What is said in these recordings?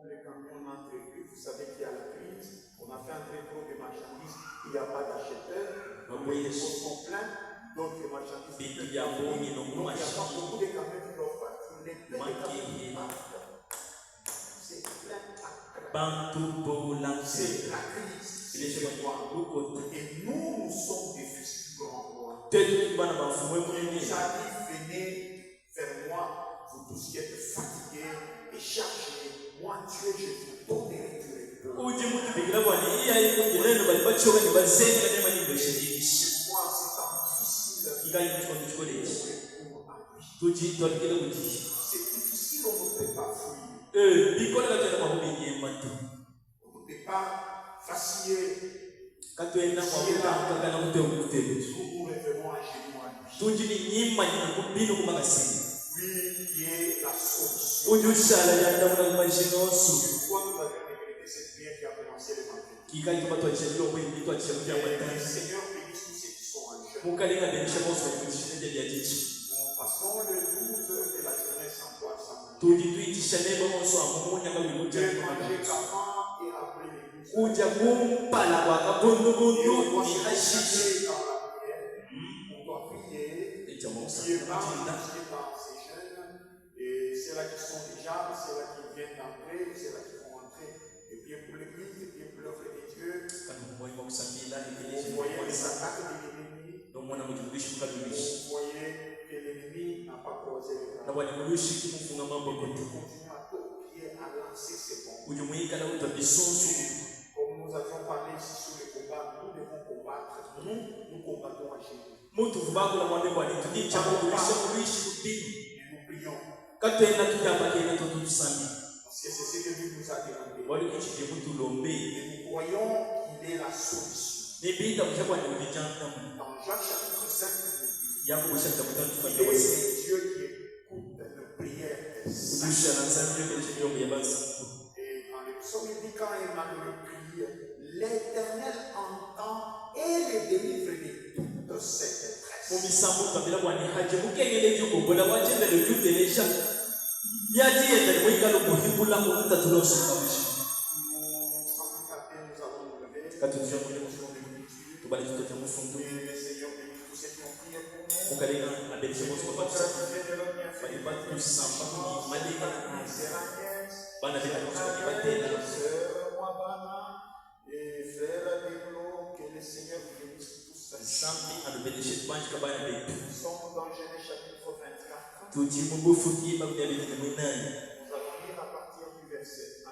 Les camions n'entrent plus, vous savez qu'il y a la crise, on a fait entrer trop de marchandises, il n'y a pas d'acheteurs, les dépôts sont pleins, donc les marchandises ne peuvent pas venir. Donc il n'y a pas beaucoup de camions qui doivent partir, les pleins de camions qui partent. C'est plein à craquer. C'est la crise, c'est chez moi. Et nous sommes des fils du grand roi. Il nous a dit, venez vers moi, vous tous qui êtes fatigués et chargés. Moi, Dieu, je vous donnerai du repos. C'est quoi ces temps difficiles? C'est difficile, on ne peut pas fuir. On ne peut pas vaciller. Nous revenons à genoux à lui. Lui qui est la solution. Pourquoi nous avions décrété cette prière qui a commencé le vendredi? Le Seigneur bénisse tous ceux qui sont en jeûne. Passons le 12 de la journée sans boire, sans manger. De manger qu'avant et après l'église. Et on doit se concentrer dans la prière. On doit prier. N'oubliez pas dans ces jeunes. Et c'est là qui sont déjà, c'est là qui viennent d'entrer, c'est là qui vont entrer. Et puis pour l'église, et puis pour l'œuvre de Dieu. Vous voyez les attaques de l'ennemi. Vous voyez que l'ennemi n'a pas causé les bras. Et Dieu continue à copier, à lancer ses bombes. Comme nous avions parlé ici sur le combat, nous devons combattre. Nous combattons à Jésus. Et nous prions. Parce que c'est ce que Dieu nous a demandé. Et nous croyons qu'il est la solution. Dans Jacques chapitre 5, il est Dieu qui écoute la prière des saints. Et dans le psaume, il dit quand Emmanuel prie, l'Éternel entend et les délivre de toute cette détresse. Nous sommes tapés, nous allons nous lever. Et le Seigneur bénit tous ceux qui ont prié pour et frère Adélo, que le Seigneur vous bénisse tous. Nous sommes dans Genèse chapitre 24. Nous allons lire à partir du verset 1.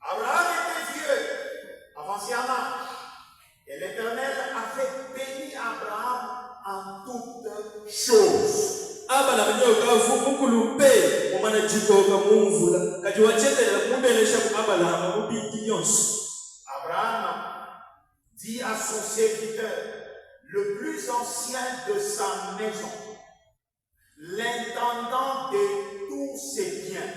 Abraham était vieux, avancé en âge, et l'Éternel avait béni Abraham en toutes choses. Abraham dit à son serviteur, le plus ancien de sa maison, l'intendant de tous ses biens.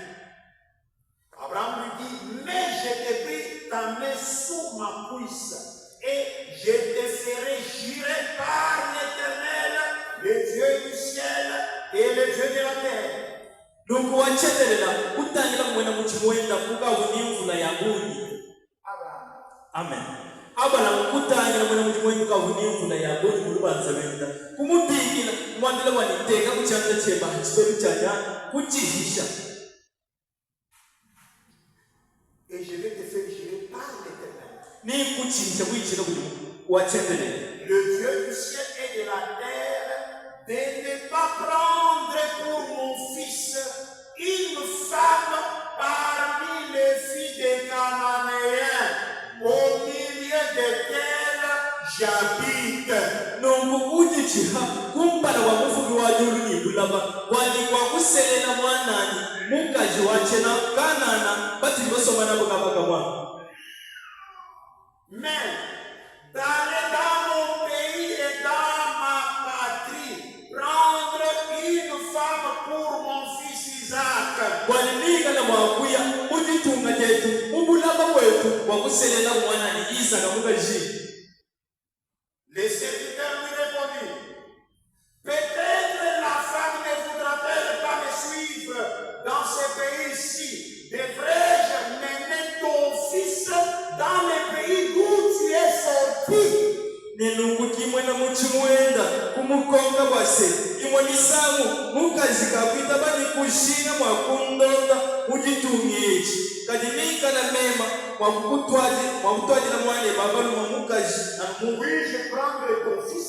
Abraham lui dit, mais je te prie ta main sous ma cuisse, et je te ferai jurer par l'Éternel, le Dieu du ciel et le Dieu de la terre. Amen. Abraham kutangira mwana mujimwe tukavuni mvula ya boni mulubanza benda kumubikira mwandila waniteka kuchanja cheba chiberu chanya kuchihisha. Et je vais te faire jurer par l'Éternel. Ni kuchihisha kuichira kujimu wachendele. Le Dieu du ciel et de la terre, de ne pas prendre pour mon fils une femme parmi les filles des Cananéens, au milieu desquelles j'habite. Nungu ujichiha kumpala wa mufugi wa julu bulaba wali kwa kuselela mwanani mukaji wachena kanana bati bosoma nabo kabaka mwa. Mais d'aller dans mon pays et dans ma patrie, prendre une femme pour mon fils Isaac. Waliniga na mwakuya ujitunga jetu mubulaba wetu wa kuselela mwanani Isaka mukaji. Les serviteurs lui répondirent, peut-être la femme ne voudra-t-elle pas me suivre dans ce pays wase imwe misango mukazikakwita bani kushina mwakundonda mujitungichi kadimika na mema mwakutwaji na mwane babaluma mukaji na mungu. Oui, je prendrai ton fils,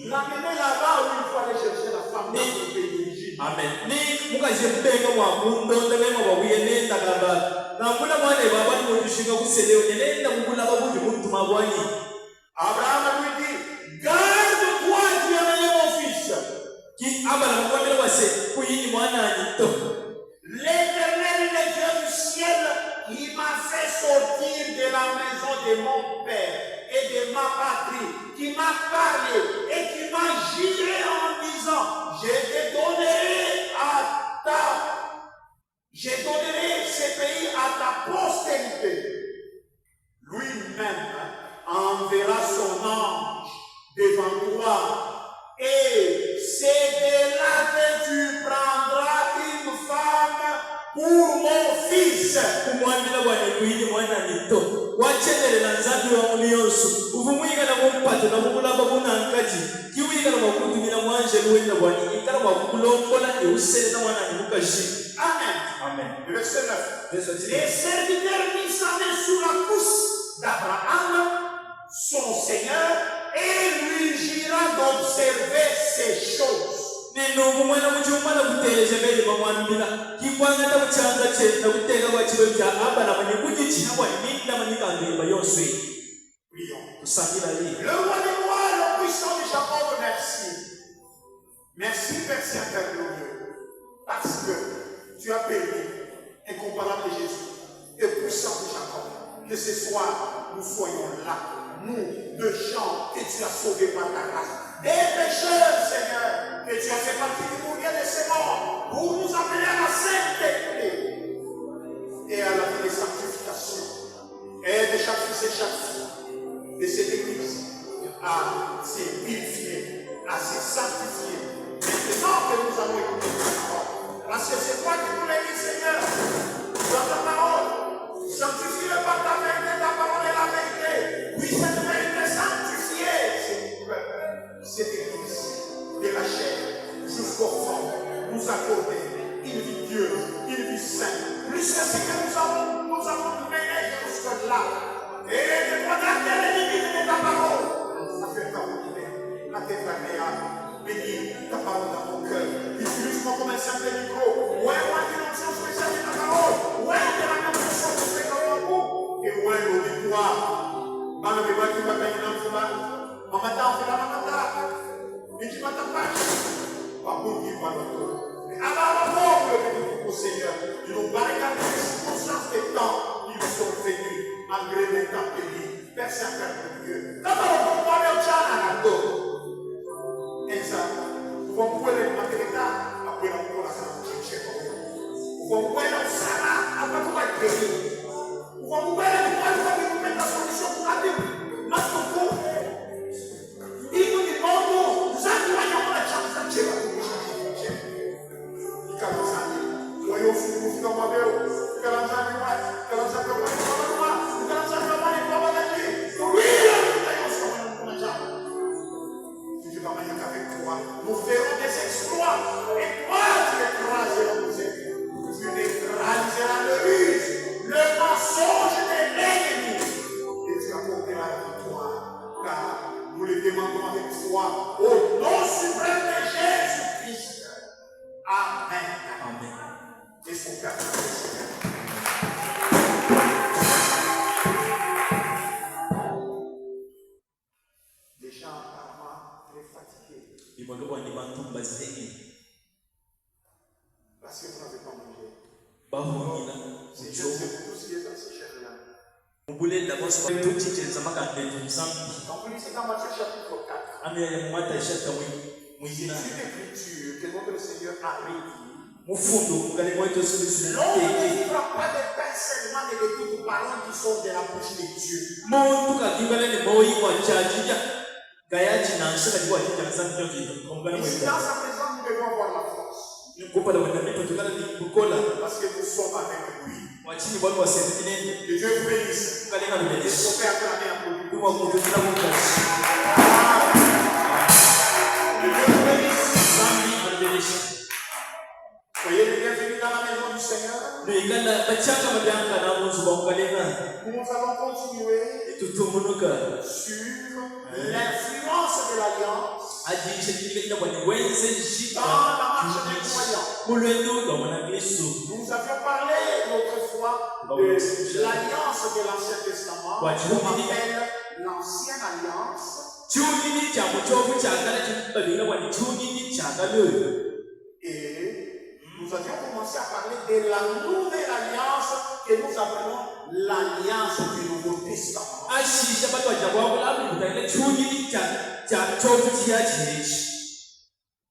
l'amener là-bas où il faut aller chercher la femme dans le pays d'Égypte. Amen. Ni mukaji mbenga mwakundonda mema wabuye nenda kababa na mbuna mwane babali mujishinga kuseleo nenda mukula babuji muntu mabwani. Abraham lui dit, garde-toi, tu as amené mon fils. L'Éternel, le Dieu du ciel, il m'a fait sortir de la maison de mon père et de ma patrie, qui m'a parlé et qui m'a juré en disant, je donnerai ce pays à ta postérité. Lui-même enverra son ange devant toi, et c'est de là que tu prendras une femme pour mon fils. Kumwambila bwana kuini mwana nito wachenelela nzambi wa muliyonso uvumwika na mumpato na mukulamba munankaji kiwika na mwakutumila mwanje luwenda bwana ikala mwakukulombola eusele na mwana nimukaji. Amen. Amen. Verset 9. Les serviteurs mit sa main sur la pousse d'Abraham, son Seigneur, et lui jura d'observer ces choses. Nino mwana mujumana kuteje bele bamwambila kikwanga ta buchanga chenda kuteka kwa chiro cha abana manye kujichina kwa ninda manika ngeba yoswe. Prions. Tusambila hii. Le roi des rois, le puissant de Jacob, merci. Merci, Père Saint glorieux, parce que tu as permis, incomparable Jésus, et puissant de Jacob, que ce soir nous soyons là, nous, de gens que tu as sauvés par ta grâce, des pécheurs, Seigneur, que tu as fait partie du mouvement de ces morts, pour nous amener à la sainteté et à la vie de sanctification. Et de chaque fils et chaque fille de cette église à se purifier, à se sanctifier. Maintenant que nous allons écouter ta parole, parce que c'est toi qui nous l'as dit, Seigneur, dans ta parole, sanctifie-le par ta vérité, ta parole est la vérité. Oui, cette vérité sanctifiée, cette église de la chair jusqu'au fond, nous accorder une vie pieuse, une vie sainte. Plus que ce que nous avons mené jusque-là. Et de regarder les limites de ta parole. Ça fait t'abonner, à t'éclater, bénir ta parole dans mon cœur. Utilise-moi comme un simple micro. Ouais, une option spéciale de ta parole. Ouais, de la même chose que c'est comme un coup. Et ouais, l'auditoire. Maman, tu vas gagner dans le chemin. Maman, t'as fait la maman. Et tu vas t'attacher. Pas pour qui pas l'autre. Mais avant la mort, le bénéfice au Seigneur. Ils n'ont pas regardé les circonstances des temps. Ils sont venus malgré les temps péris. Père Saint-Dieu. Quand on va le tchana à l'autre. Et ça, vous pouvez le matériel après la pour la santé. Vous pouvez le sana après tout va périr. Vous pouvez le mettre la solution pour la vie. Notre coup. Il nous dit bon, nous accompagnons la chance de Dieu. Voyons si nous faisons ma belle, que l'on s'en va, que l'on s'en va, que l'on s'en va, oui, tu vas manier qu'avec toi, nous ferons des exploits, et toi, tu écraseras nos ennemis, tu écraseras le ruse, le mensonge de l'ennemi, et tu apporteras la victoire, car nous le demandons avec foi, au nom suprême de Jésus-Christ. Amen. Amen. Et son cœur. Les gens apparemment très fatigués. Parce que vous n'avez pas mangé. C'est juste pour tous qui est dans ce chair-là. Quand vous lisez dans Matthieu chapitre 4, c'est une écriture que notre Seigneur a rédigée. L'on ne vivra pas de pain seulement de toutes paroles qui sont de la bouche de Dieu. Ici, dans sa présence, nous devons avoir la force. Parce que nous sommes avec lui. Que Dieu vous bénisse. Et son Père acclamé à vous. Que Dieu vous bénisse. Soyez les bienvenus dans la maison du Seigneur. Nous allons continuer sur l'influence de l'alliance dans la marche des croyants. Nous avions parlé l'autre fois de l'alliance de l'Ancien Testament, qu'on appelle l'Ancienne Alliance. Et nous avions commencé à parler de la nouvelle alliance que nous appelons l'alliance du Nouveau Testament.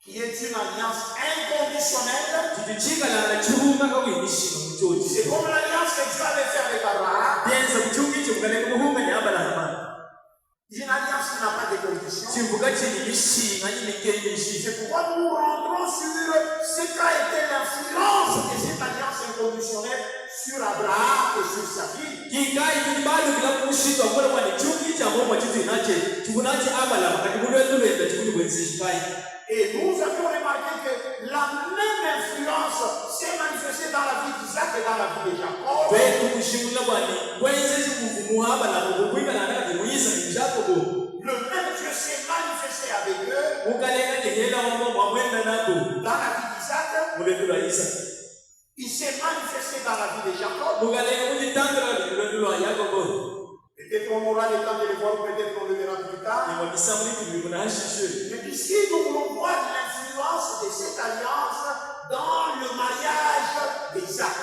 Qui est une alliance inconditionnelle. C'est comme l'alliance que Dieu avait fait avec Abraham. Une alliance qui n'a pas de conditions. C'est pourquoi nous rentrons sur ce qu'a été l'influence de cette alliance inconditionnelle sur Abraham et sur sa vie. Et nous avons remarqué que la même influence s'est manifestée dans la vie d'Isaac et dans la vie de Jacob. Le même Dieu s'est manifesté avec eux dans la vie d'Isaac. Il s'est manifesté dans la vie de Jacob. Peut-être qu'on aura le temps de le voir, peut-être qu'on le verra plus tard. Mais ici, nous voulons voir l'influence de cette alliance dans le mariage d'Isaac.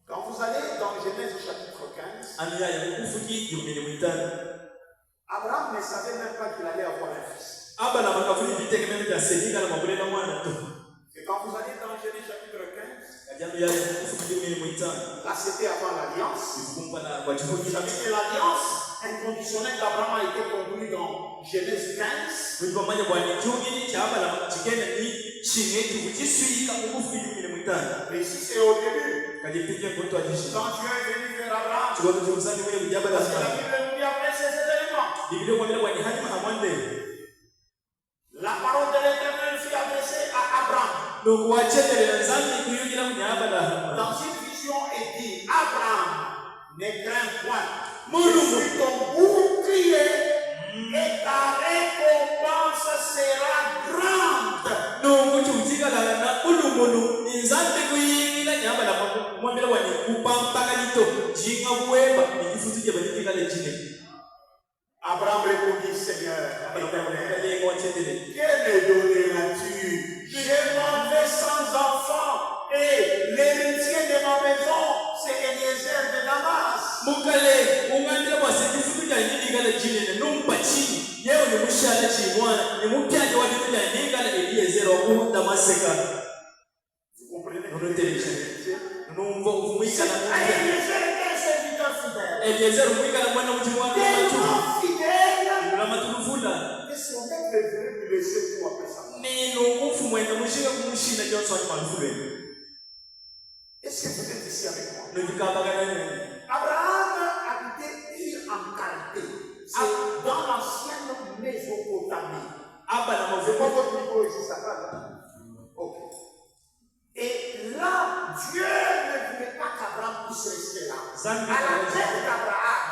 Quand vous allez dans Genèse chapitre 15, Abraham ne savait même pas qu'il allait avoir un fils. Et quand vous allez dans Genèse chapitre 15, là c'était avant l'alliance. Vous savez que l'alliance inconditionnelle d'Abraham a été conclue dans Genèse 15. Mais ici c'est au début. Quand Dieu est venu vers Abraham, parce que la Bible nous dit après ces éléments. La parole de l'Éternel fut adressée à Abraham. Dans une vision, il dit, Abraham, ne crains point. Je suis ton bouclier et ta récompense sera grande. Abraham répondit, Seigneur, que me donneras-tu? Je m'en vais sans enfant et l'héritier de ma maison, c'est Eliezer de Damas. Vous comprenez? Eliezer était un serviteur fidèle. Et son maître est venu lui laisser tout après ça. Est-ce que vous êtes ici avec moi? Abraham habitait Ur en Chaldée. C'est dans l'ancienne Mésopotamie. C'est pas votre micro ici, ça va là? Ok. Et là, Dieu ne voulait pas qu'Abraham puisse rester là. À la tête d'Abraham,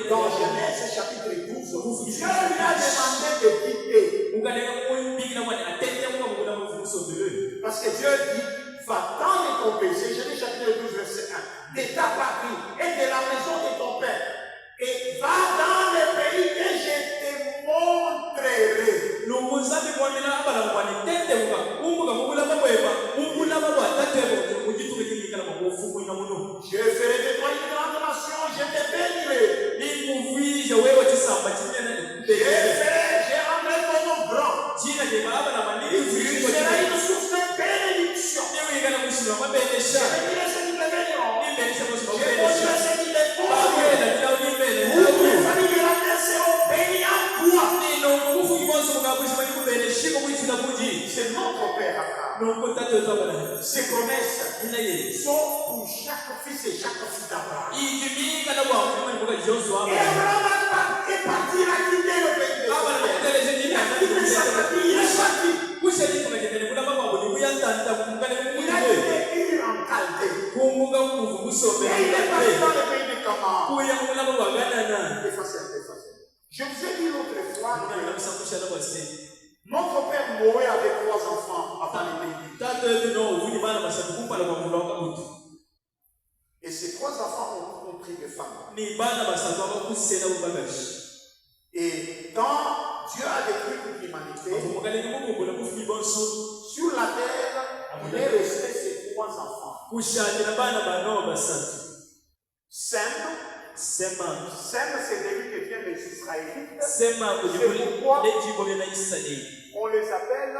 dans Genèse chapitre 12, Dieu lui a demandé de quitter. Parce que Dieu dit, va-t'en de ton péché, Genèse chapitre 12, verset 1, de ta patrie et de la maison de ton père, et va dans le pays que je te montrerai. Je ferai de toi une grande nation, je te bénirai. Je rendrai ton nom grand. Tu seras une source de bénédiction. Je bénirai ceux qui te béniront. Je bénirai ceux qui te béniront. Toutes les familles de la terre seront bénies en toi. C'est notre Père Abraham. Ces promesses sont pour chaque fils et chaque fille d'Abraham. Et Abraham est parti à Noé avait 3 enfants avant les déluge. Et ces 3 enfants ont pris des femmes. Et quand Dieu a détruit toute l'humanité, sur la terre, il est resté ces 3 enfants. Sem, c'est celui qui vient des Israélites. C'est pourquoi on les appelle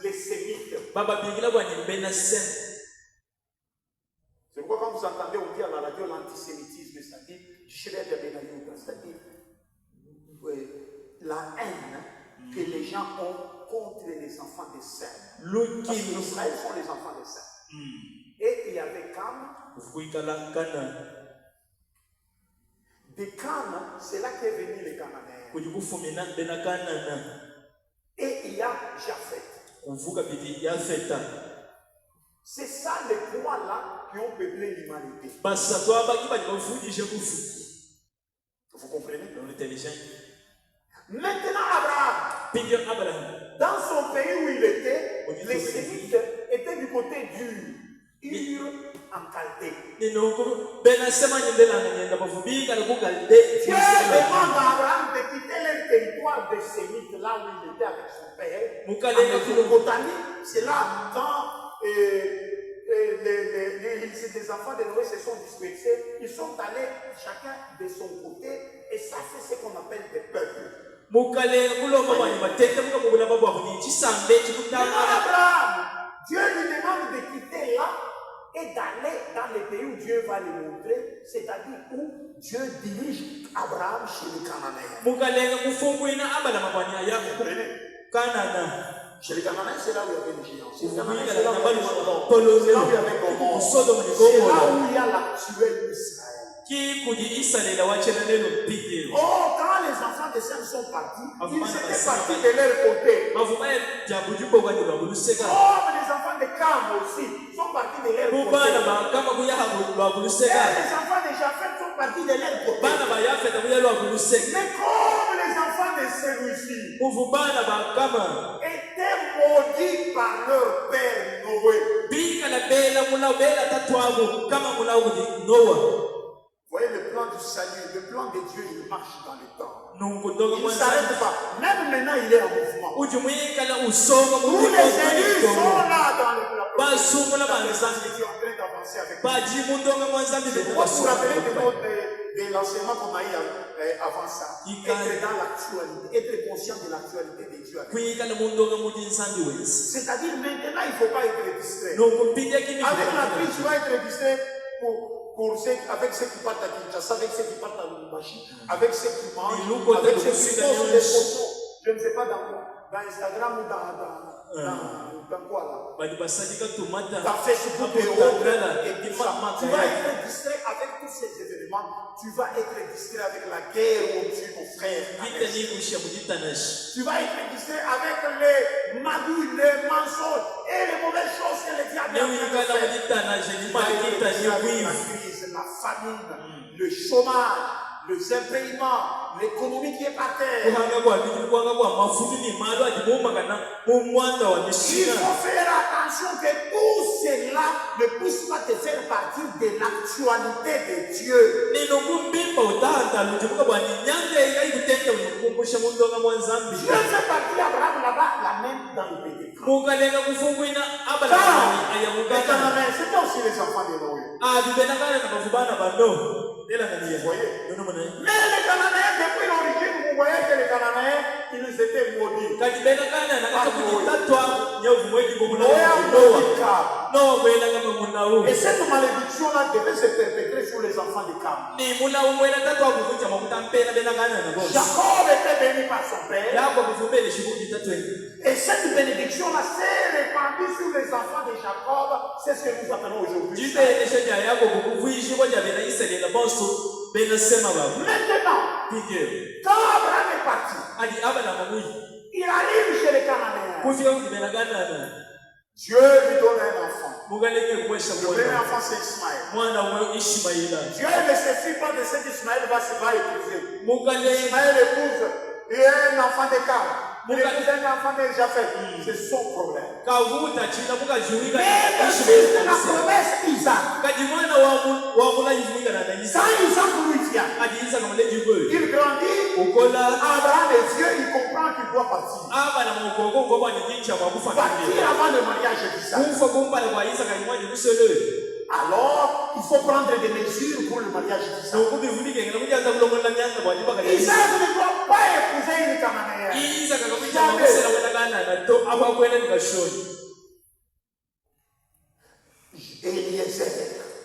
les Sémites. C'est pourquoi quand vous entendez on dit à la radio l'antisémitisme, c'est-à-dire la haine que les gens ont contre les enfants de Sem. Parce qu'Israël sont les enfants de Sem. Et il y avait Cam. De Cana, c'est là qu'est venu les Cananéens. Et il y a Japheth. C'est ça les trois là qui ont peuplé l'humanité. Vous comprenez? Maintenant Abraham, dans son pays où il était, les Sémites étaient du côté Ur en Chaldée. Dieu demande à Abraham de quitter le territoire des Sémites, là où il était avec son père. C'est là quand les enfants de Noé se sont dispersés, ils sont allés chacun de son côté, et ça c'est ce qu'on appelle des peuples. Abraham, Dieu lui demande de quitter là et d'aller dans le pays où Dieu va le montrer, c'est-à-dire où Dieu dirige Abraham chez les Cananéens. Chez les Cananéens, c'est là où il y avait les géants. C'est là où il y avait Gomorrhe. C'est là où il y a l'actuel Israël. Oh, quand les enfants de Sem sont partis, ils étaient partis de leur côté. Oh, mais les enfants de Cam aussi sont partis de leur côté. Et les enfants de Japheth sont partis de leur côté. Mais comme les enfants de celui-ci étaient maudits par leur père Noé. Voyez le plan du salut, le plan de Dieu, il marche dans le temps. Il ne s'arrête pas. Même maintenant, il est en mouvement. Tous les élus sont là dans le plan. Qui est en train d'avancer avec nous. Vous vous rappelez de l'enseignement qu'on a eu avant ça. Être dans l'actualité, être conscient de l'actualité de Dieu. C'est-à-dire maintenant, il ne faut pas être distrait. Avec la crise, tu vas être distrait avec ceux qui partent à Kinshasa, avec ceux qui partent à Lubumbashi, avec ceux qui mangent, avec ceux qui posent des photos. Je ne sais pas dans quoi. Dans Instagram ou dans quoi là? Dans Facebook et autres. Tu vas être distrait avec tous ces événements. Tu vas être distrait avec la guerre au Dieu, mon frère. Tu vas être distrait avec les magouilles, les mensonges et les mauvaises choses que les diables ont fait. La crise, la famine, le chômage, le impayement, l'économie qui est par terre. Il faut faire attention que tout cela ne puisse pas te faire partie de l'actualité de Dieu. Dieu fait partir Abraham là-bas, la même dans le pays. C'était aussi les enfants de Noé. Vous voyez? Mais les Cananéens, depuis l'origine, vous voyez que les Cananéens, ils étaient maudits. Et cette malédiction-là devait se perpétrer sur les enfants de Cam. Jacob était béni par son père. Et cette bénédiction-là s'est répandue sur les enfants de Jacob. C'est ce que nous appelons aujourd'hui. Maintenant, quand Abraham est parti, il arrive chez les Cananéens. Dieu lui donne un enfant. Le premier enfant, c'est Ismaël. Dieu ne se fie pas de ce qu'Ismaël va épouser. Ismaël épouse et un enfant de Cam. Il épouse un enfant déjà fait. C'est son problème. kavuta china mukajuwika Mais le fils de la promesse, Isaac, kadi mwana wa mulayivuika na Isaka quand Isaac lui vient, adi Isaka muleji gwe il grandit. ukola Abraham est vieux, il comprend qu'il doit partir. abana mukoko ngoba ni jincha mwakufa Partir avant le mariage d'Isaac. kufa kumpala kwa Isaka ni mwaji kusole Alors, il faut prendre des mesures pour le mariage d'Isaac. nokubivulike ngena kujaza kulongola nyanga bwajiba kali Isaac ne doit pas épouser une cananéenne. Isaka kakuja makusela kwenda na to abakwenda nikashoni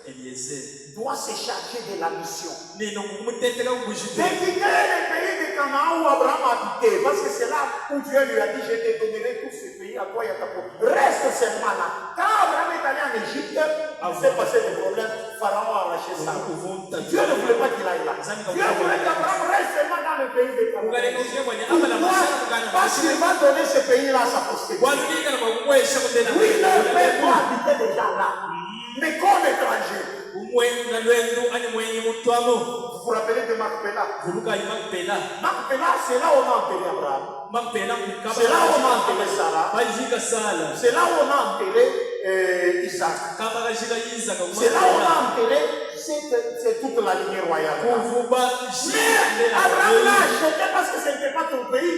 Eliezer doit se charger de la mission. neno kumuteteka De kubushite quitter le pays de Canaan où Abraham habitait. Parce que c'est là où Dieu lui a dit, je te donnerai tout ce pays à toi et à ta peau. Reste seulement là. Quand Abraham est allé en Égypte, il s'est passé des problèmes. Pharaon a arraché ça. Dieu ne voulait pas qu'il aille là. Dieu voulait qu'Abraham reste seulement dans le pays de Canaan. Pourquoi? Parce qu'il va donner ce pays-là à sa postérité. Oui, leur père doit habiter déjà là. Mais comme étranger. Vous vous rappelez de Macpéla? Macpéla, c'est là où on a enterré Abraham. C'est là où on a enterré Sarah. C'est là où on a enterré Isaac. C'est là où on a enterré c'est toute la lignée royale. Mais Abraham l'a acheté parce que ce n'était pas ton pays.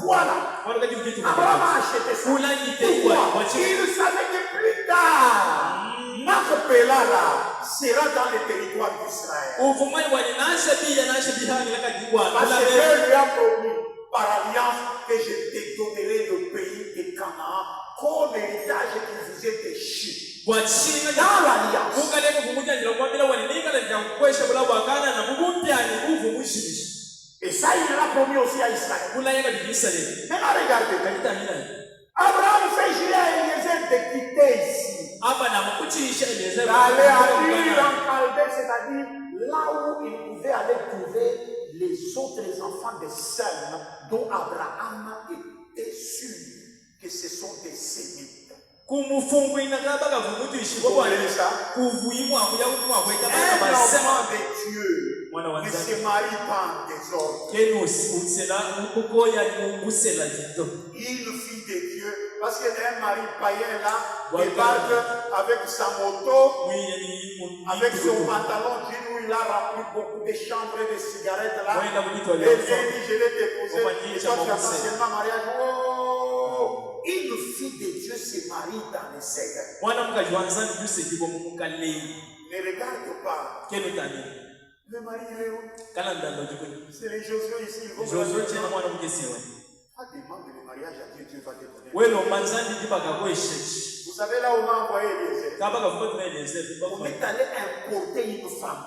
Voilà. Abraham a acheté ça. Pourquoi? Il savait que plus tard, Macpéla là sera dans le territoire d'Israël. Parce que Dieu lui a promis par alliance que je te donnerai le pays de Canaan comme héritage qui vous est déchu. Dans l'alliance. Et ça, il l'a promis aussi à Israël. Maintenant, regardez. Abraham fait jurer à Eliezer de quitter ici. D'aller à Ur en Chaldée, c'est-à-dire là où il pouvait aller trouver les autres enfants des Sem dont Abraham était sûr que ce sont des Sémites. Vous comprenez ça? Un enfant de Dieu ne se marie pas en désordre. Une fille de Dieu, parce qu'il y a un mari païen là, débarque avec sa moto, avec son pantalon jean où il a rempli beaucoup de chambres et de cigarettes là. Et Dieu dit, je vais t'épouser. Et toi, tu attends seulement mariage. Oh! Une fille de Dieu se marie dans les sectes. Ne regarde pas. Le mari est où? C'est les Josué ici. Ils vont pas demander le mariage à Dieu, Dieu va te donner. Vous savez là où on a envoyé Eliezer? On est allé importer une femme.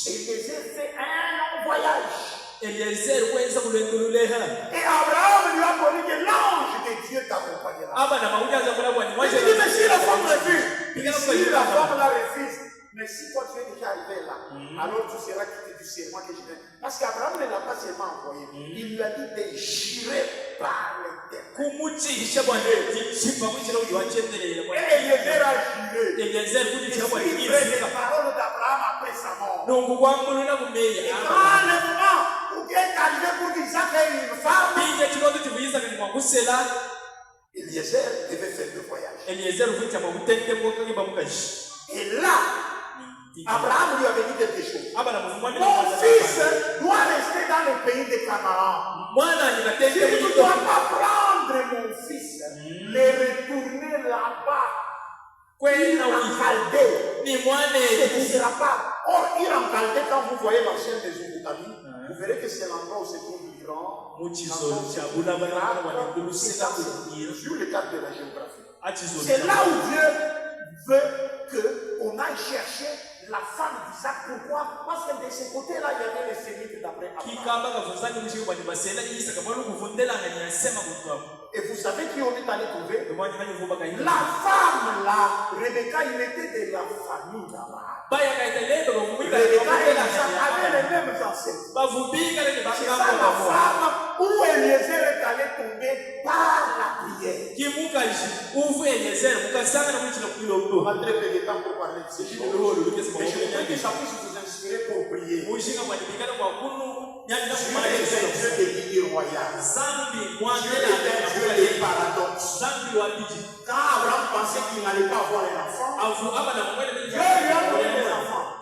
Eliezer fait un long voyage. Et Abraham lui a promis que l'ange de Dieu t'accompagnera. Il dit, mais si la femme refuse, si la femme la refuse, mais si toi tu es déjà arrivé là, alors tu seras quitté du serment que je viens. Parce qu'Abraham ne l'a pas seulement envoyé, il lui a dit de jurer par l'Éternel. Et Eliezer a juré. Il livrait les paroles d'Abraham après sa mort. Et quand le moment où Dieu est arrivé pour qu'Isaac ait une femme, Eliezer devait faire le voyage. Et là, Abraham lui avait dit quelque chose. Mon fils doit rester dans le pays de Canaan. Tu ne dois pas prendre mon fils, le retourner là-bas. Ir en Chaldée. Ce ne sera pas. Or, ir en Chaldée, quand vous voyez l'ancienne Mésopotamie, vous verrez que c'est l'endroit où se trouve l'Iran. Sur le cadre de la géographie. C'est là où Dieu veut qu'on aille chercher la femme d'Isaac. Pourquoi? Parce que de ce côté-là, il y avait les Sémites d'après Abraham. Et vous savez qui on est allé trouver? La femme là, Rebecca, il était de la famille d'Abraham. Rebecca et Isaac avaient les mêmes ancêtres. C'est ça la femme où Eliezer est allé tomber par la prière. Pas très peu de temps pour parler de ces choses. Mais je voudrais que ça puisse vous inspiré pour prier. mushinga mwanipikana kwa kunu nyanja Dieu kumana est un Dieu de lignée royale. zambi Dieu mwangela est un Dieu des paradoxes. zambi wa biji Quand Abraham pensait qu'il n'allait pas avoir un enfant, avu abana mwele Dieu lui a donné des enfants.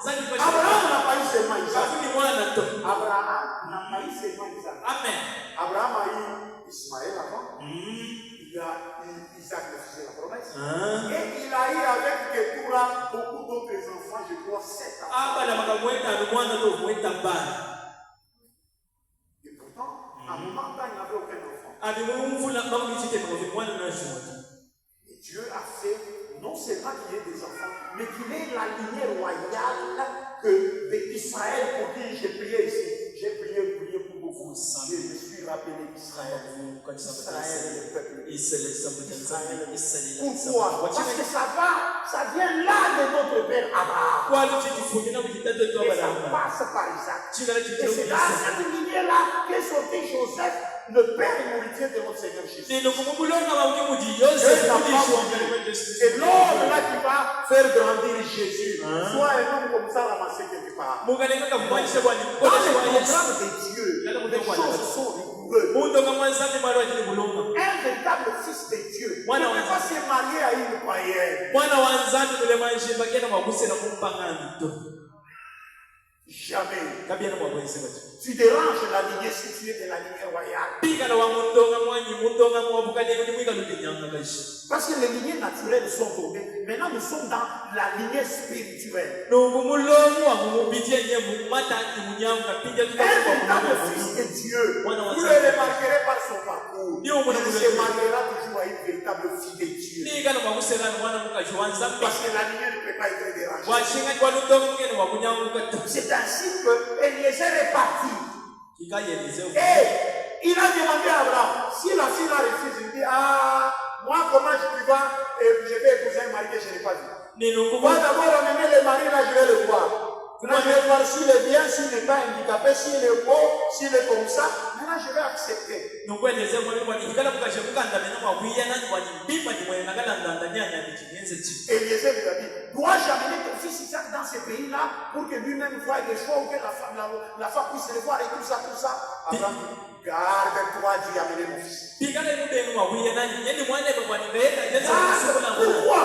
Abraham n'a pas eu seulement Isaac. ni mwana to Abraham n'a pas eu seulement Isaac. amen Abraham a eu Ismaël avant. Il a eu Isaac, le fils de la promesse. Et il a eu avec Ketura beaucoup d'autres enfants, je crois 7 ans. abana makamweta mwana to mweta bana Et pourtant, à un moment donné, il n'avait aucun enfant. abi mumvula bakulichite kwa mwana na shumati Et Dieu a fait non seulement qu'il y ait des enfants, mais qu'il ait la lignée royale que d'Israël pour qui j'ai prié ici. J'ai prié pour beaucoup. Je me suis rappelé d'Israël. Israël est le peuple. Pourquoi? Parce que ça vient là de notre père Abraham. Et ça passe par Isaac. Et c'est dans cette lignée-là qu'est sorti Joseph, le père nourricier de notre Seigneur Jésus. C'est l'homme là qui va faire grandir Jésus. Soit un homme comme ça ramassé quelque part. Dans le programme de Dieu, les choses sont rigoureuses. Un véritable fils de Dieu ne peut pas se marier à une païenne. Jamais. Tu déranges la lignée si tu es de la lignée royale. Parce que les lignées naturelles sont tombées. Maintenant, nous sommes dans la lignée spirituelle. Un véritable fils de Dieu, vous le remarquerez par son parcours. Il se mariera toujours à une véritable fille de Dieu. Parce que la lignée ne peut pas être dérangée. C'est ainsi que Eliezer est parti. Et il a demandé à Abraham, si la fille la refuse, il dit, moi comment je vais épouser un mari que je n'ai pas vu. Moi d'abord amener le mari là, je vais le voir. Maintenant je vais voir s'il est bien, s'il n'est pas handicapé, s'il est beau, s'il est comme ça. Maintenant je vais accepter. Eliezer lui a dit, dois-je amener ton fils Isaac dans ce pays-là pour que lui-même voie des choses, ou que la femme puisse le voir et tout ça, tout ça. Abraham dit, garde-toi d'y amener mon fils. Pourquoi?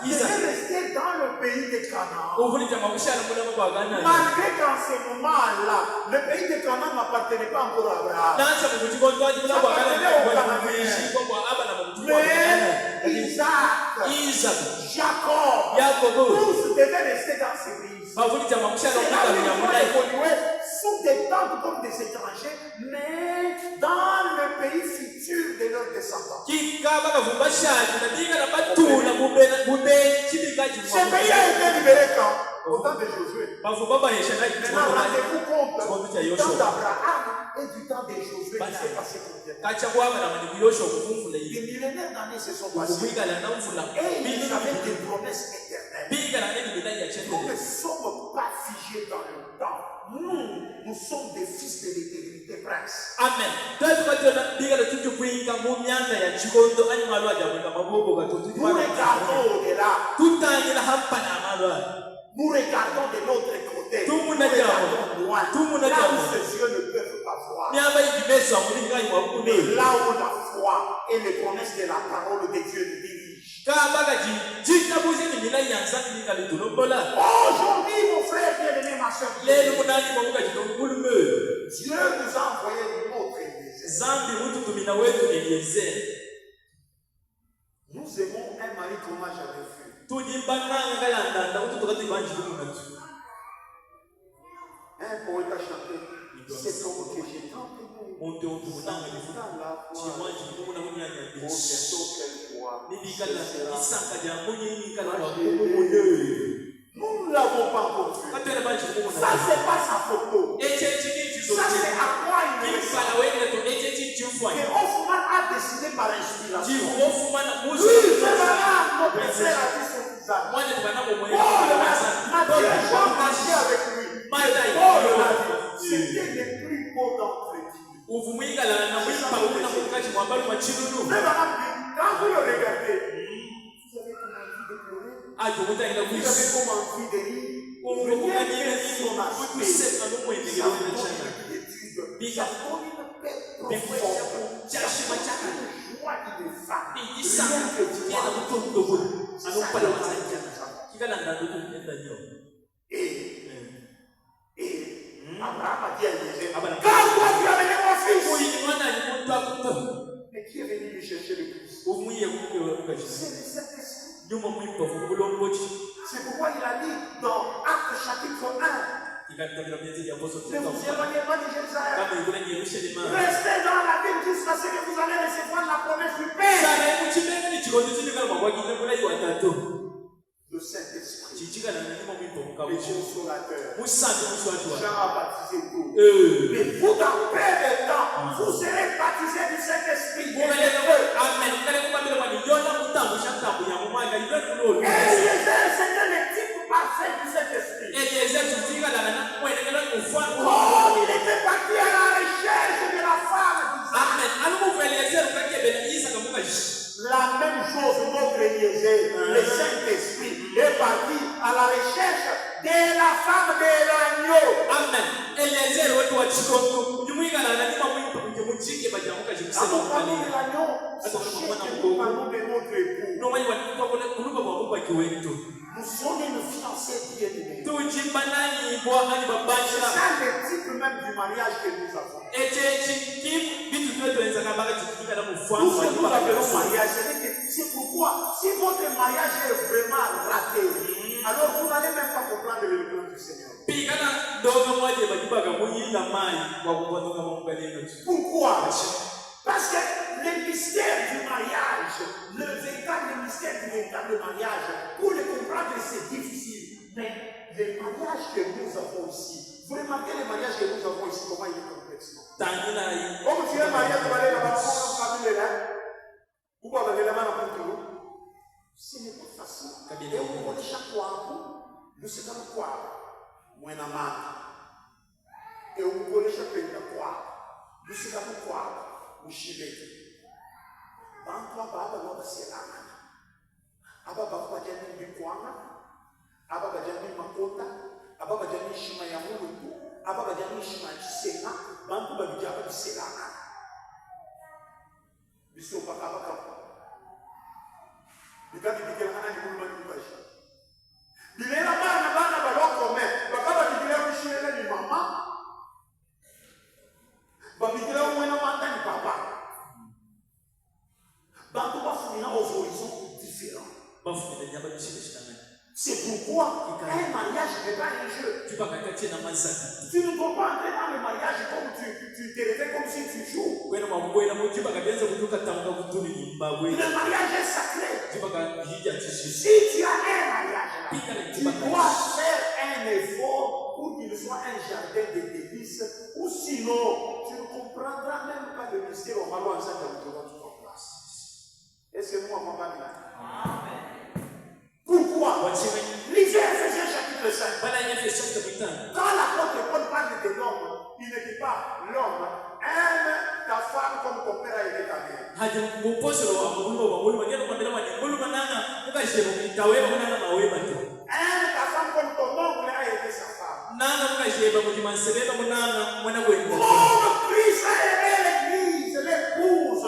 Isaac est resté dans le pays de Canaan. Malgré qu'en ce moment-là, le pays de Canaan n'appartenait pas encore à Abraham. Mais Isaac, Jacob, tous devaient rester dans ce pays. C'est là où ils vont évoluer sous des tentes comme des étrangers, mais dans le pays futur de leurs descendants. Ce pays a été libéré quand? Au temps de Josué. Maintenant, rendez-vous compte du temps d'Abraham et du temps de Josué qui s'est passé combien? Des millénaires d'années se sont passés. Et ils avaient des promesses éternelles. Nous ne sommes pas figés dans le temps. Nous sommes des fils de l'éternité, prince. Amen. Nous regardons au-delà. Nous regardons de l'autre côté. Nous regardons loin. Là où ses yeux ne peuvent pas voir. Mais là où la foi et les promesses de la parole de Dieu nous dirigent. Aujourd'hui, mon frère bien-aimé, ma soeur, Dieu nous a envoyé notre Eliezer. Nous aimons un mari qu'on n'a jamais vu. Un poète a chanté, c'est comme que j'ai tant aimé. Nous ne l'avons pas encore vu. Ça, c'est pas sa photo. Ça, c'est à quoi il est. Et Hoffman a décidé par inspiration. Oui, c'est malade. Notre frère a dit son visage. Matthieu et Jean marchaient avec lui. Paul a dit, c'était les plus beaux d'entre eux. Quand vous le regardez, vous avez comme envie de pleurer. Vous avez comme envie de rire. Rien que son aspect, sa forme d'étude, ça donne une paix profonde, ça donne une joie ineffable. Rien que voir. C'est ça que et Abraham a dit à Eliezer, quand toi tu as amené mon fils, mais qui est venu lui chercher le plus? C'est le Saint-Esprit. C'est pourquoi il a dit dans Actes chapitre 1, ne vous éloignez pas de Jérusalem. Restez dans la ville jusqu'à ce que vous allez recevoir la promesse du Père. Le Saint-Esprit, le consolateur. Jean a baptisé d'eau. Mais vous, dans peu de temps, vous serez baptisés du Saint-Esprit. Et c'était le type parfait du Saint-Esprit. Oh, il était parti à la recherche de la femme. La même chose, notre Eliezer, le Saint-Esprit, est parti à la recherche de la femme de l'agneau. Amen. Nous sommes une fiancée bien-aimée. C'est ça le type même du mariage que nous avons. Nous appelons mariage. C'est pourquoi, si votre mariage est vraiment raté, alors vous n'allez même pas comprendre le plan du Seigneur. Pourquoi? Parce que le mystère du mariage, le véritable mystère du véritable mariage, pour le comprendre, c'est difficile. Mais le mariage que nous avons ici, vous remarquez le mariage que nous avons ici, comment il est complexe. Comme tu es marié, tu vas aller là-bas, famille là. Pourquoi vous allez là-bas dans le monde? Ce n'est pas facile. Et on connaît chaque fois, nous sommes quoi? Moi, et on connaît chaque pays de quoi? Nous sommes quoi? Ushiriki. Bantu aba babaselana. Aba bakubajani bikwanga. Aba bajani makota. Aba bajani shima ya mulutu. Aba bajani shima ya chisena. Bantu babijaba biselana. Biso bakabaka. Bikabi bikelana ni muluma ni bashi. Bilela bana baloko me. Bakaba bikela bishirela ni mama. Babikela umwena manda ni papa. Bantu bafunina aux horizons différents. C'est pourquoi un mariage n'est pas un jeu. Tu ne dois pas entrer dans le mariage comme tu te réveilles comme si tu joues. Le mariage est sacré. Si tu as un mariage là, tu dois faire un effort pour qu'il soit un jardin de délices, ou sinon tu ne comprendras même pas le mystère au malo ensemble de votre place. Est-ce que moi, mon ami là? Pourquoi? Lisez Ephésiens chapitre 5. Quand l'apôtre Paul parle de l'homme, il ne dit pas l'homme aime ta femme comme ton père a aimé ta mère. Aime ta femme comme ton oncle a aimé sa femme. Comme Christ a aimé l'église, l'épouse,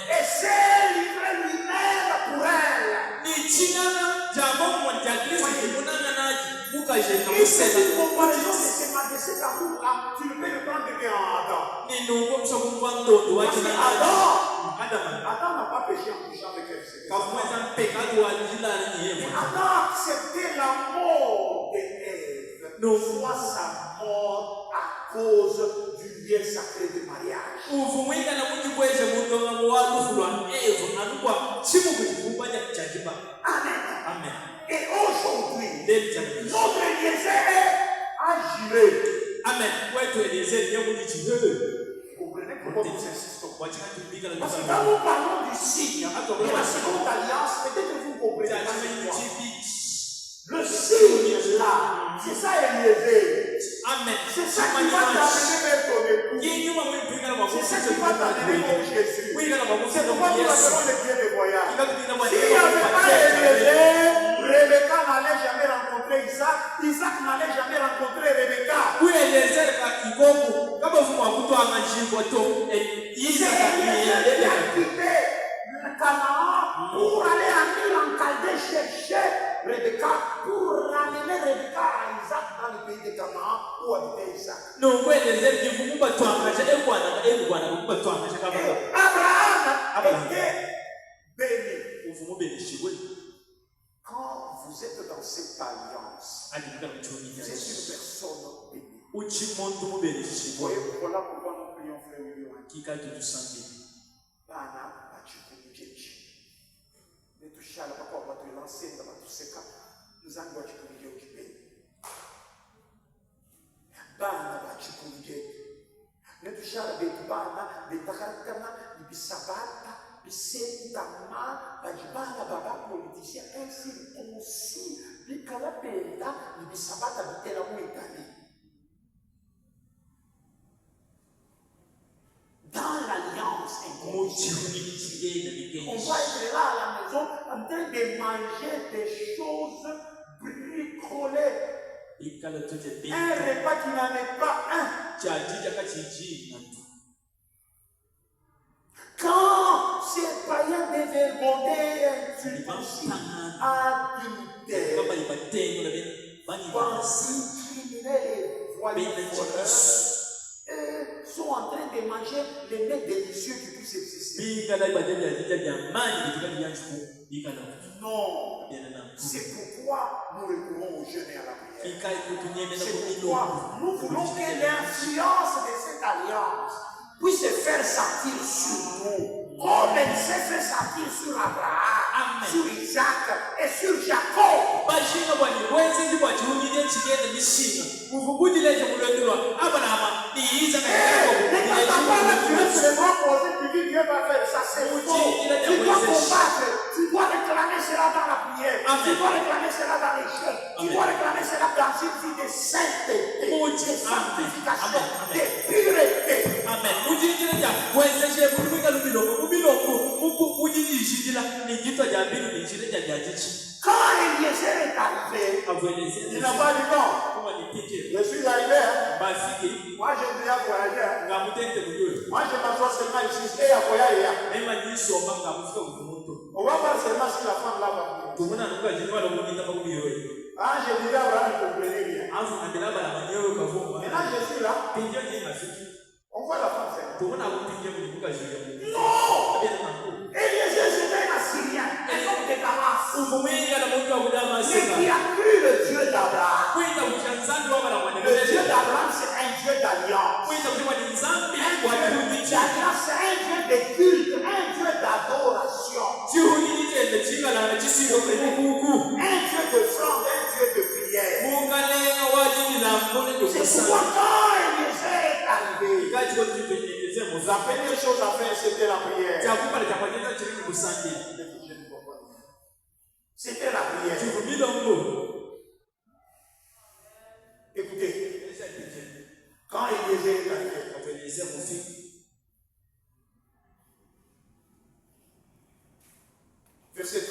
et s'est livré lui-même pour elle. Et c'est une comparaison de cet amour-là, tu ne peux le prendre que en Adam. Parce que Adam n'a pas péché en touchant avec elle. Mais Adam a accepté la mort d'Ève, soit sa mort à cause du lien sacré du mariage. Amen. Et aujourd'hui, notre Eliezer a juré. Amen. Vous comprenez pourquoi nous insistons? Parce que quand nous parlons du signe de la seconde alliance, peut-être que vous comprenez pas. Le signe là, c'est ça Eliezer. Amen. C'est ça qui va t'amener vers ton époux. C'est ça qui va t'amener vers Jésus. C'est pourquoi nous appelons les biens de voyage. S'il n'y avait pas Eliezer, Rebecca n'allait jamais rencontrer Isaac. Isaac n'allait kama vumu akutwanga njimbo to Isaac a quitté le Canaan pour aller en Chaldée chercher Rebecca, pour ramener Rebecca à Isaac dans le pays de Canaan où habitait Isaac. Abraham était béni. Quand vous êtes dans cette alliance, vous êtes une personne bénie. Voyez, voilà pourquoi nous prions frère William. Bana bachikunjeji. Netushala papa watu lancenda batuseka. Nzangu bachikunjeji ukipeni. Bana bachikunjeji. Netushala betu bana betakarkana bisabata bisentama bajibana baba politicien ainsi aussi bikala penda bisabata bitela muitali. Dans l'alliance inconditionnelle, on va être là à la maison en train de manger des choses bricolées. Un repas qui n'en est pas un. Quand ces païens dévergondaient insultatifs, adultères, bandits, criminels, voyous, sont en train de manger les mets délicieux qui puissent exister. Non. C'est pourquoi nous recourons au jeûne et à la prière. C'est pourquoi nous voulons que l'influence de cette alliance puisse se faire sentir sur nous. Comme elle s'est fait sentir sur Abraham, sur Isaac et sur Jacob. Dieu va faire ça, c'est faux. Tu dois combattre, tu dois réclamer cela dans la prière, tu dois réclamer cela dans les jeûnes, tu dois réclamer cela dans une vie de sainteté, de sanctification, de pureté. Amen. Quand Eliezer est arrivé, il n'a pas dit non. Je suis arrivé. Moi, j'ai déjà voyagé. Moi, je m'assois seulement ici. Et à voyager. On va voir seulement si la femme là va venir. Ah, j'ai dit Abraham, je ne comprenais rien. Maintenant, je suis là. On voit la femme faire. Non! Eliezer, c'était un Assyrien, un homme de Damas. Mais qui a cru le Dieu d'Abraham. Le Dieu d'Abraham, c'est un Dieu d'alliance. L'alliance, c'est un Dieu de culte, un Dieu d'adoration. Un Dieu de fronde, un Dieu de prière. C'est pourquoi quand Eliezer est arrivé, la première chose à faire, c'était la prière. C'était la prière. Écoutez, quand Eliezer est arrivé, verset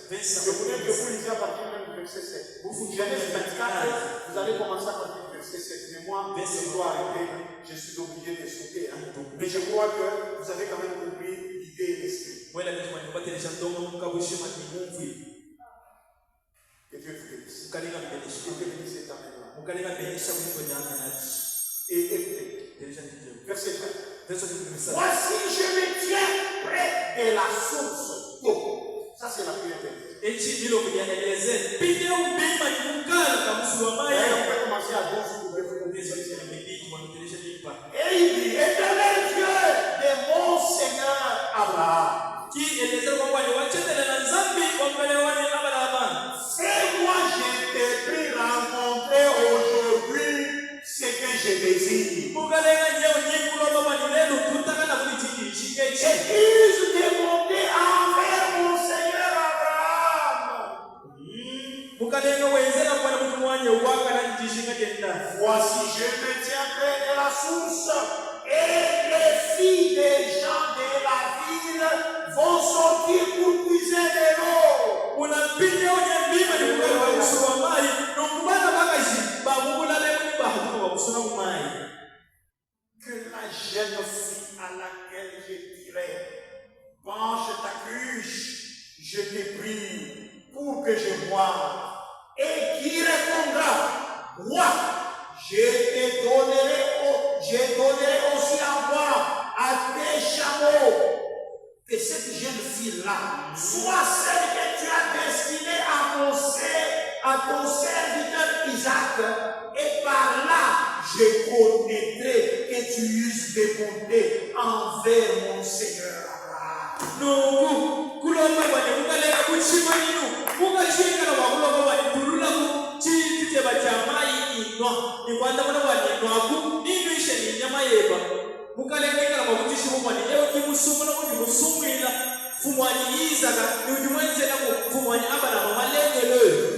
13. Je voulais que vous lisiez à partir du verset 7. Genèse 24, vous allez commencer à partir du verset 7. Mais moi, je dois arrêter. Je suis obligé de sauter. Mais je crois que vous avez quand même compris l'idée et l'esprit. Que Dieu vous bénisse. Que Dieu bénisse cette année-là. Et écoutez, verset 13. Voici, je me tiens près de la source d'eau. Ça, c'est la prière de Dieu. On peut commencer à 12 jours. Et il dit, Éternel Dieu de mon Seigneur Abraham, fais-moi, je t'ai pris rencontrer aujourd'hui ce que je désire. Et puis demander envers mon Seigneur Abraham. Voici, je me tiens près de la source, et les filles des gens de la ville vont sortir pour puiser de l'eau. Que jeune fille à laquelle je dirais, penche ta cruche, je te prie, pour que je boive. Et qui répondra, moi, je donnerai aussi à boire à tes chameaux. Que cette jeune fille-là soit celle que tu as destinée à ton serviteur Isaac. Et par là, je connaîtrai que tu uses de bonté envers mon Seigneur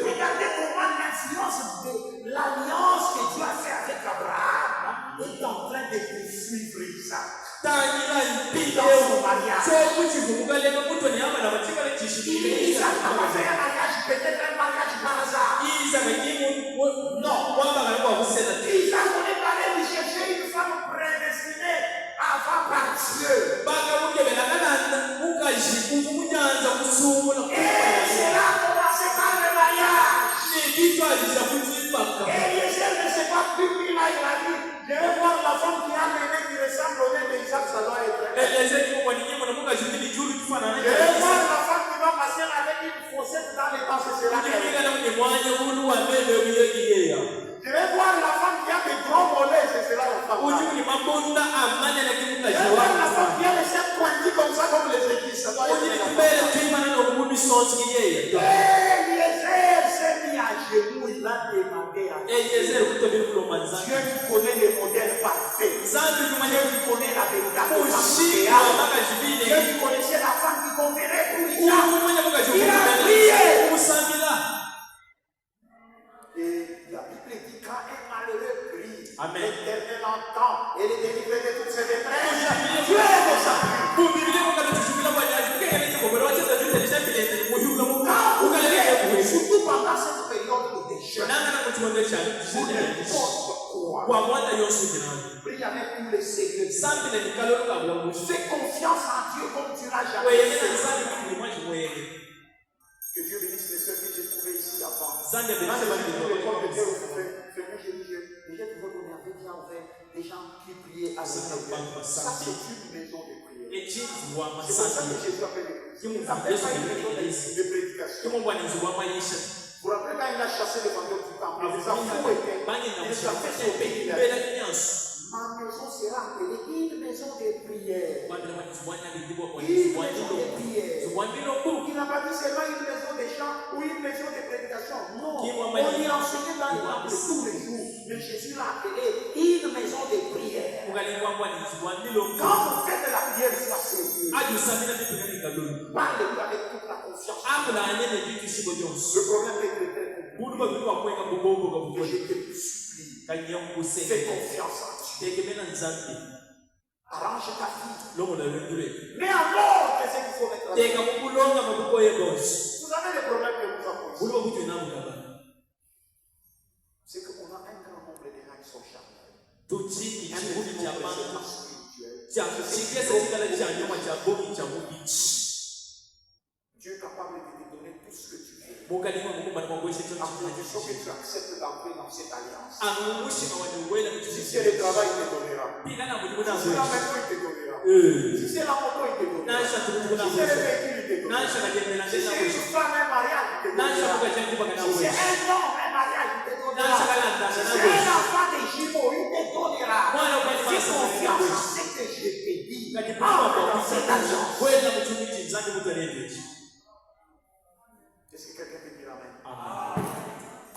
Regardez comment l'alliance que Dieu a fait avec Abraham est en train de poursuivre Isaac. Dans son mariage. Isaac n'a pas fait un mariage, peut-être un mariage par hasard. Non. Isaac on est allé lui chercher une femme prédestinée avant par Dieu. Et cela a commencé par le mariage. Et Eliezer ne s'est pas pris là, il a dit, je vais voir la femme qui a mené qui ressemble au nez d'Isaac, ça doit être elle. Je vais voir la femme qui va passer avec une fossette dans les temps, c'est cela qu'elle est. Je vais voir la femme qui a des gros mollets, c'est cela la femme. Je vais voir la femme qui a les seins pointus comme ça, comme les églises, ça doit être elle. Eliezer s'est mis à genoux, il a demandé à Dieu. Dieu connaît les modèles parfaits. Dieu connaît la véritable femme idéale. Dieu connaissait la femme qui conviendrait pour Isaac. Il a prié. Et la Bible dit quand un malheureux prie, l'Éternel entend et les délivre de toutes ses détresses. Dieu est de sa vie. Surtout pendant cette période de déchets. Prie avec tous les sérieux. Fais confiance en Dieu comme tu l'as jamais fait. Que Dieu bénisse les sœurs que j'ai trouvées ici avant. J'ai trouvé des gens qui priaient à l'Éternel. Ça, c'est une maison de prière. C'est pour ça que Jésus appelle l'église. Ça fait pas une maison de prédication. Vous vous rappelez quand il a chassé les vendeurs du temple, les enfants étaient, il les a fait sauter. Ma maison sera appelée une maison de prière. Une maison de prière. Il n'a pas dit seulement une maison de chant ou une maison de prédication. Non, on y enseignait dans le temple tous les jours. Mais Jésus l'a appelé une maison de prière. Quand vous faites de la prière, sois sérieux. Parlez-vous avec toute la confiance. Le problème est que je te supplie. Fais confiance en Dieu. Arrange ta vie. Mais alors, qu'est-ce qu'il faut mettre en place? Vous avez le problème que vous avez. C'est qu'on a un grand nombre de gens qui sont charnels. Un petit nombre Dieu est capable de te donner tout ce que tu veux. À condition que tu acceptes d'entrer dans cette alliance. Si c'est le travail, il te donnera. Si c'est la maison, il te donnera. Si c'est la moto, il te donnera. Si c'est le véhicule, il te donnera. Si c'est une femme, un mariage, il te donnera. Si c'est un homme, un mariage, il te donnera. Si c'est un enfant des jumeaux, il te donnera. Fais confiance en ce que je te dis. Entre dans cette alliance. Est-ce que quelqu'un peut dire amen?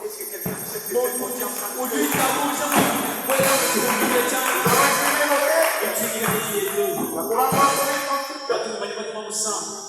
Est-ce que quelqu'un accepte de faire confiance en Dieu? La